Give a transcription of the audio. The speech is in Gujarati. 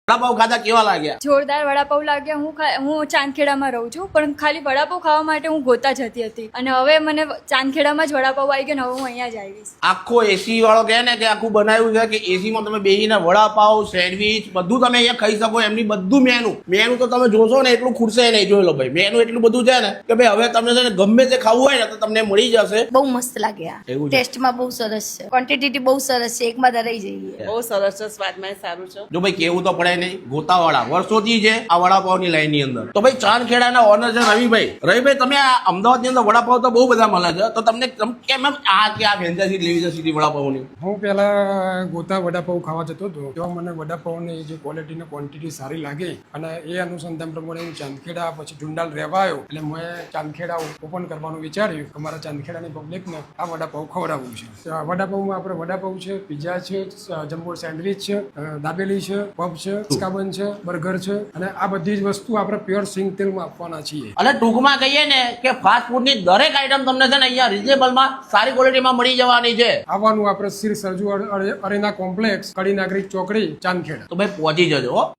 વડાપાવ ખાધા કેવા લાગ્યા? જોરદાર વડાપાવ લાગ્યા. હું ચાંદખેડામાં રહું છું, પણ ખાલી વડાપાવ ખાવા માટે હું ગોતા જતી હતી, અને હવે મને ચાંદખેડામાં જ વડાપાવ આવી ગયા, ને હવે હું અહીંયા જ આવીશ. આખો એસી વાળો કહે ને કે આખું બનાવ્યું છે કે એસી માં તમે બેસીને વડાપાવ, સેન્ડવીચ બધું તમે અહીંયા ખાઈ શકો. એમની બધું મેનુ તો તમે જોશો ને એટલું ખૂટશે નહીં. જોઈ લો ભાઈ, મેનુ એટલું બધું છે ને કે ભાઈ હવે તમને છે ને ગમે તે ખાવું હોય ને તો તમને મળી જશે. બહુ મસ્ત લાગ્યા, ટેસ્ટમાં બહુ સરસ છે, ક્વોન્ટિટી બહુ સરસ છે, એકમાં ધરાઈ જઈએ. બહુ સરસ છે, સ્વાદમાં સારું છે. જો ભાઈ કેવું તો પડે નહીં, ગોતાવાળા વર્ષોથી છે આ વડાપાવની લાઈન ની અંદર. તો ભાઈ ચાંદખેડાના ઓનર છે રવિભાઈ, તમે આ અમદાવાદની અંદર વડાપાવ તો બહુ બધા મળે છે, તો તમને કેમ આ ફ્રેન્ચાઇઝી લેવી છે સિટી વડાપાવની? હું પહેલા ગોતા વડાપાવ ખાવા જતો હતો, તો મને વડાપાવની જે ક્વોલિટી ને ક્વોન્ટિટી સારી લાગી, અને એ અનુસંધાન પ્રમાણે હું ચાંદખેડા પછી જુંડાલ રહેવા આવ્યો, એટલે મેં ચાંદખેડા ઓપન કરવાનું વિચાર્યું કે મારા ચાંદખેડાની પબ્લિકને આ વડાપાવ ખવડાવવું છે. વડાપાવમાં આપણે વડાપાવ છે, પીઝા છે, જમ્બો સેન્ડવિચ છે, દાબેલી છે, પફ છે, સ્કાબન છે, બર્ગર છે, અને આ બધી જ વસ્તુ આપણે પ્યોર સિંગ તેલમાં આપવાના છીએ. અને ટૂંકમાં કહીએ ને કે ફાસ્ટ ફૂડની દરેક આઈટમ તમને છે ને અહીંયા રિઝનેબલમાં સારી ક્વોલિટીમાં મળી જવાની છે. આવવાનું આપણે શ્રી સરજુ અરેના કોમ્પ્લેક્સ, કડી નાગરિક ચોકડી, ચાંદખેડા. તો ભાઈ પહોંચી જજો.